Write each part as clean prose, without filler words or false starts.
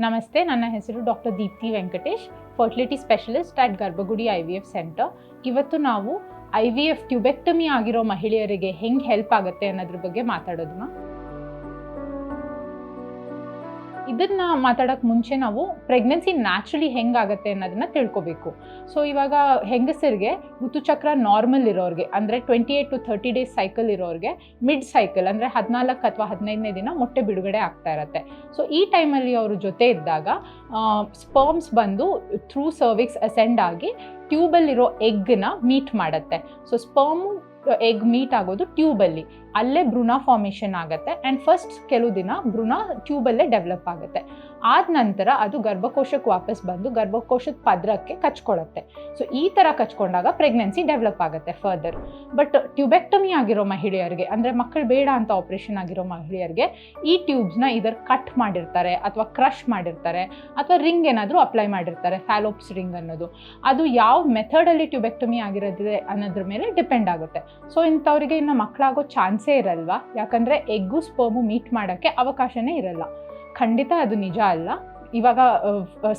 ನಮಸ್ತೆ, ನನ್ನ ಹೆಸರು doctor Deepti Venkatesh, fertility specialist at ಗರ್ಭಗುಡಿ IVF ಸೆಂಟರ್. ಇವತ್ತು ನಾವು IVF ಟ್ಯೂಬೆಕ್ಟಮಿ ಆಗಿರೋ ಮಹಿಳೆಯರಿಗೆ ಹೆಂಗೆ ಹೆಲ್ಪ್ ಆಗುತ್ತೆ ಅನ್ನೋದ್ರ ಬಗ್ಗೆ ಮಾತಾಡೋದನ್ನ. ಇದನ್ನ ಮಾತಾಡೋಕ್ಕೆ ಮುಂಚೆ ನಾವು ಪ್ರೆಗ್ನೆನ್ಸಿ ನ್ಯಾಚುರಲಿ ಹೆಂಗಾಗುತ್ತೆ ಅನ್ನೋದನ್ನ ತಿಳ್ಕೊಬೇಕು. ಸೊ ಇವಾಗ ಹೆಂಗಸರಿಗೆ ಋತುಚಕ್ರ ನಾರ್ಮಲ್ ಇರೋರಿಗೆ, ಅಂದರೆ 28 to 30 ಡೇಸ್ ಸೈಕಲ್ ಇರೋರಿಗೆ ಮಿಡ್ ಸೈಕಲ್ ಅಂದರೆ 14 ಅಥವಾ 15ನೇ ದಿನ ಮೊಟ್ಟೆ ಬಿಡುಗಡೆ ಆಗ್ತಾ ಇರುತ್ತೆ. ಸೊ ಈ ಟೈಮಲ್ಲಿ ಅವರು ಜೊತೆ ಇದ್ದಾಗ ಸ್ಪರ್ಮ್ಸ್ ಬಂದು ಥ್ರೂ ಸರ್ವಿಕ್ಸ್ ಅಸೆಂಡ್ ಆಗಿ ಟ್ಯೂಬಲ್ಲಿರೋ ಎಗ್ನ ಮೀಟ್ ಮಾಡುತ್ತೆ. ಸೊ ಸ್ಪರ್ಮು ಎಗ್ ಮೀಟ್ ಆಗೋದು ಟ್ಯೂಬಲ್ಲಿ, ಅಲ್ಲೇ ಭ್ರೂಣ ಫಾರ್ಮೇಷನ್ ಆಗುತ್ತೆ. ಆ್ಯಂಡ್ ಫಸ್ಟ್ ಕೆಲವು ದಿನ ಭ್ರೂಣ ಟ್ಯೂಬಲ್ಲೇ ಡೆವಲಪ್ ಆಗುತ್ತೆ. ಆದ ನಂತರ ಅದು ಗರ್ಭಕೋಶಕ್ಕೆ ವಾಪಸ್ ಬಂದು ಗರ್ಭಕೋಶದ ಪದರಕ್ಕೆ ಕಚ್ಕೊಳ್ಳುತ್ತೆ. ಸೊ ಈ ಥರ ಕಚ್ಕೊಂಡಾಗ ಪ್ರೆಗ್ನೆನ್ಸಿ ಡೆವಲಪ್ ಆಗುತ್ತೆ ಫರ್ದರ್. ಬಟ್ ಟ್ಯೂಬೆಕ್ಟಮಿ ಆಗಿರೋ ಮಹಿಳೆಯರಿಗೆ, ಅಂದರೆ ಮಕ್ಕಳು ಬೇಡ ಅಂತ ಆಪ್ರೇಷನ್ ಆಗಿರೋ ಮಹಿಳೆಯರಿಗೆ ಈ ಟ್ಯೂಬ್ಸ್ನ ಇದರ್ ಕಟ್ ಮಾಡಿರ್ತಾರೆ ಅಥವಾ ಕ್ರಷ್ ಮಾಡಿರ್ತಾರೆ ಅಥವಾ ರಿಂಗ್ ಏನಾದರೂ ಅಪ್ಲೈ ಮಾಡಿರ್ತಾರೆ, ಫ್ಯಾಲೋಪ್ಸ್ ರಿಂಗ್ ಅನ್ನೋದು. ಅದು ಯಾವ ಮೆಥಡಲ್ಲಿ ಟ್ಯೂಬೆಕ್ಟಮಿ ಆಗಿರೋದಿದೆ ಅನ್ನೋದ್ರ ಮೇಲೆ ಡಿಪೆಂಡ್ ಆಗುತ್ತೆ. ಸೊ ಇಂಥವ್ರಿಗೆ ಇನ್ನು ಮಕ್ಕಳಾಗೋ ಚಾನ್ಸೇ ಇರಲ್ವಾ, ಯಾಕಂದರೆ ಎಗ್ಗು ಸ್ಪರ್ಮು ಮೀಟ್ ಮಾಡೋಕ್ಕೆ ಅವಕಾಶನೇ ಇರಲ್ಲ. ಖಂಡಿತ ಅದು ನಿಜ ಅಲ್ಲ. ಇವಾಗ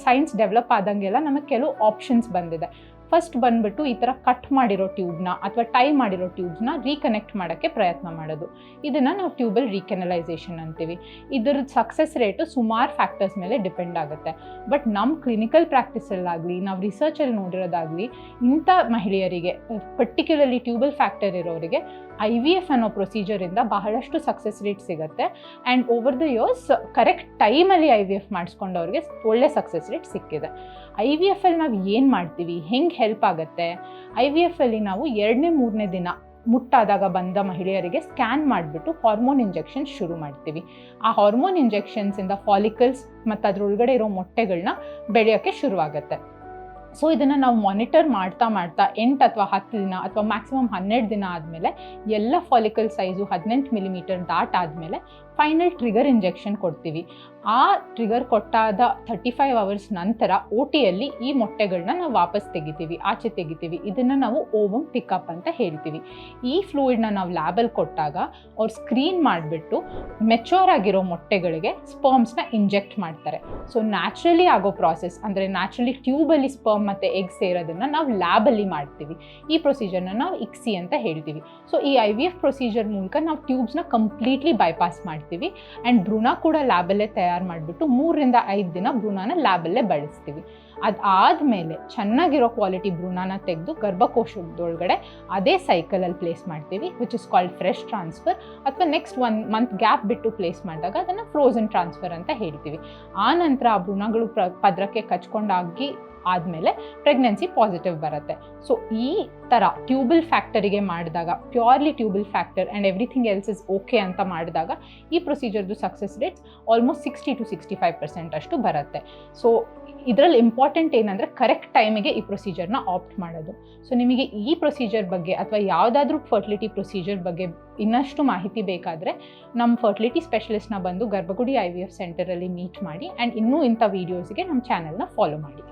ಸೈನ್ಸ್ ಡೆವಲಪ್ ಆದಂಗೆಲ್ಲ ನಮಗೆ ಕೆಲವು ಆಪ್ಷನ್ಸ್ ಬಂದಿದೆ. ಫಸ್ಟ್ ಬಂದ್ಬಿಟ್ಟು ಈ ಥರ ಕಟ್ ಮಾಡಿರೋ ಟ್ಯೂಬ್ನ ಅಥವಾ ಟೈ ಮಾಡಿರೋ ಟ್ಯೂಬ್ನ ರೀಕನೆಕ್ಟ್ ಮಾಡೋಕ್ಕೆ ಪ್ರಯತ್ನ ಮಾಡೋದು. ಇದನ್ನು ನಾವು ಟ್ಯೂಬಲ್ ರೀಕೆನಲೈಸೇಷನ್ ಅಂತೀವಿ. ಇದರ ಸಕ್ಸಸ್ ರೇಟು ಸುಮಾರು ಫ್ಯಾಕ್ಟರ್ಸ್ ಮೇಲೆ ಡಿಪೆಂಡ್ ಆಗುತ್ತೆ. ಬಟ್ ನಮ್ಮ ಕ್ಲಿನಿಕಲ್ ಪ್ರಾಕ್ಟೀಸಲ್ಲಾಗಲಿ, ನಾವು ರಿಸರ್ಚಲ್ಲಿ ನೋಡಿರೋದಾಗಲಿ, ಇಂಥ ಮಹಿಳೆಯರಿಗೆ ಪರ್ಟಿಕ್ಯುಲರ್ಲಿ ಟ್ಯೂಬಲ್ ಫ್ಯಾಕ್ಟರ್ ಇರೋರಿಗೆ IVF ಅನ್ನೋ ಪ್ರೊಸೀಜರಿಂದ ಬಹಳಷ್ಟು ಸಕ್ಸಸ್ ರೇಟ್ ಸಿಗುತ್ತೆ. And over the years correct ಟೈಮಲ್ಲಿ IVF ಮಾಡಿಸ್ಕೊಂಡವ್ರಿಗೆ ಒಳ್ಳೆ ಸಕ್ಸಸ್ ರೇಟ್ ಸಿಕ್ಕಿದೆ. IVFಲ್ಲಿ ನಾವು ಏನು ಮಾಡ್ತೀವಿ, ಹೆಂಗೆ ಹೆಲ್ಪ್ ಆಗುತ್ತೆ? IVFಲ್ಲಿ ನಾವು 2ನೇ 3ನೇ ದಿನ ಮುಟ್ಟಾದಾಗ ಬಂದ ಮಹಿಳೆಯರಿಗೆ ಸ್ಕ್ಯಾನ್ ಮಾಡಿಬಿಟ್ಟು ಹಾರ್ಮೋನ್ ಇಂಜೆಕ್ಷನ್ ಶುರು ಮಾಡ್ತೀವಿ. ಆ ಹಾರ್ಮೋನ್ ಇಂಜೆಕ್ಷನ್ಸಿಂದ ಫಾಲಿಕಲ್ಸ್ ಮತ್ತು ಅದರೊಳಗಡೆ ಇರೋ ಮೊಟ್ಟೆಗಳನ್ನ ಬೆಳೆಯೋಕ್ಕೆ ಶುರುವಾಗುತ್ತೆ. ಸೊ ಇದನ್ನು ನಾವು ಮಾನಿಟರ್ ಮಾಡ್ತಾ 8 ಅಥವಾ 10 ದಿನ ಅಥವಾ ಮ್ಯಾಕ್ಸಿಮಮ್ 12 ದಿನ ಆದಮೇಲೆ ಎಲ್ಲ ಫಾಲಿಕಲ್ ಸೈಜು 18 mm ದಾಟಾದಮೇಲೆ ಫೈನಲ್ ಟ್ರಿಗರ್ ಇಂಜೆಕ್ಷನ್ ಕೊಡ್ತೀವಿ. ಆ ಟ್ರಿಗರ್ ಕೊಟ್ಟಾದ 35 hours ನಂತರ OTಯಲ್ಲಿ ಈ ಮೊಟ್ಟೆಗಳನ್ನ ನಾವು ವಾಪಸ್ ಆಚೆ ತೆಗಿತೀವಿ. ಇದನ್ನು ನಾವು ಓವಮ್ ಪಿಕಪ್ ಅಂತ ಹೇಳ್ತೀವಿ. ಈ ಫ್ಲೂಯಿಡ್ನ ನಾವು ಲ್ಯಾಬಲ್ಲಿ ಕೊಟ್ಟಾಗ ಅವ್ರು ಸ್ಕ್ರೀನ್ ಮಾಡಿಬಿಟ್ಟು ಮೆಚೂರ್ ಆಗಿರೋ ಮೊಟ್ಟೆಗಳಿಗೆ ಸ್ಪರ್ಮ್ಸ್ನ ಇಂಜೆಕ್ಟ್ ಮಾಡ್ತಾರೆ. ಸೊ ನ್ಯಾಚುರಲಿ ಆಗೋ ಪ್ರಾಸೆಸ್, ಅಂದರೆ ನ್ಯಾಚುರಲಿ ಟ್ಯೂಬಲ್ಲಿ ಸ್ಪರ್ಮ್ ಮತ್ತು ಎಗ್ ಸೇರೋದನ್ನು ನಾವು ಲ್ಯಾಬಲ್ಲಿ ಮಾಡ್ತೀವಿ. ಈ ಪ್ರೊಸೀಜರ್ನ ನಾವು ICSI ಅಂತ ಹೇಳ್ತೀವಿ. ಸೊ ಈ IVF ಪ್ರೊಸೀಜರ್ ಮೂಲಕ ನಾವು ಟ್ಯೂಬ್ಸ್ನ ಕಂಪ್ಲೀಟ್ಲಿ ಬೈಪಾಸ್ ಮಾಡ್ತೀವಿ. ಆ್ಯಂಡ್ ಭ್ರೂಣ ಕೂಡ ಲ್ಯಾಬಲ್ಲೇ ತಯಾರು ಮಾಡಿಬಿಟ್ಟು 3 ರಿಂದ 5 ದಿನ ಭ್ರೂಣನ ಲ್ಯಾಬಲ್ಲೇ ಬಳಸ್ತೀವಿ. ಅದಾದಮೇಲೆ ಚೆನ್ನಾಗಿರೋ ಕ್ವಾಲಿಟಿ ಭ್ರೂಣನ ತೆಗೆದು ಗರ್ಭಕೋಶದೊಳಗಡೆ ಅದೇ ಸೈಕಲಲ್ಲಿ ಪ್ಲೇಸ್ ಮಾಡ್ತೀವಿ, which is called fresh transfer. ಅಥವಾ ನೆಕ್ಸ್ಟ್ 1 month ಗ್ಯಾಪ್ ಬಿಟ್ಟು ಪ್ಲೇಸ್ ಮಾಡಿದಾಗ ಅದನ್ನು ಫ್ರೋಝನ್ ಟ್ರಾನ್ಸ್ಫರ್ ಅಂತ ಹೇಳ್ತೀವಿ. ಆ ನಂತರ ಆ ಭ್ರೂಣಗಳು ಪದರಕ್ಕೆ ಕಚ್ಕೊಂಡಾಗಿ ಆದಮೇಲೆ ಪ್ರೆಗ್ನೆನ್ಸಿ ಪಾಸಿಟಿವ್ ಬರುತ್ತೆ. ಸೊ ಈ ಥರ ಟ್ಯೂಬಲ್ ಫ್ಯಾಕ್ಟರಿಗೆ ಮಾಡಿದಾಗ, purely tubal factor and everything else is okay ಅಂತ ಮಾಡಿದಾಗ ಈ ಪ್ರೊಸೀಜರ್ದು ಸಕ್ಸಸ್ ರೇಟ್ಸ್ ಆಲ್ಮೋಸ್ಟ್ 60 to 65% ಅಷ್ಟು ಬರುತ್ತೆ. ಸೊ ಇದರಲ್ಲಿ ಇಂಪಾರ್ಟೆಂಟ್ ಏನಂದರೆ ಕರೆಕ್ಟ್ ಟೈಮಿಗೆ ಈ ಪ್ರೊಸೀಜರ್ನ ಆಪ್ಟ್ ಮಾಡೋದು. ಸೊ ನಿಮಗೆ ಈ ಪ್ರೊಸೀಜರ್ ಬಗ್ಗೆ ಅಥವಾ ಯಾವುದಾದ್ರೂ ಫರ್ಟಿಲಿಟಿ ಪ್ರೊಸೀಜರ್ ಬಗ್ಗೆ ಇನ್ನಷ್ಟು ಮಾಹಿತಿ ಬೇಕಾದರೆ ನಮ್ಮ ಫರ್ಟಿಲಿಟಿ ಸ್ಪೆಷಲಿಸ್ಟ್ನ ಬಂದು ಗರ್ಭಗುಡಿ IVF ಸೆಂಟರಲ್ಲಿ ಮೀಟ್ ಮಾಡಿ. ಆ್ಯಂಡ್ ಇನ್ನೂ ಇಂಥ ವೀಡಿಯೋಸ್ಗೆ ನಮ್ಮ ಚಾನಲ್ನ ಫಾಲೋ ಮಾಡಿ.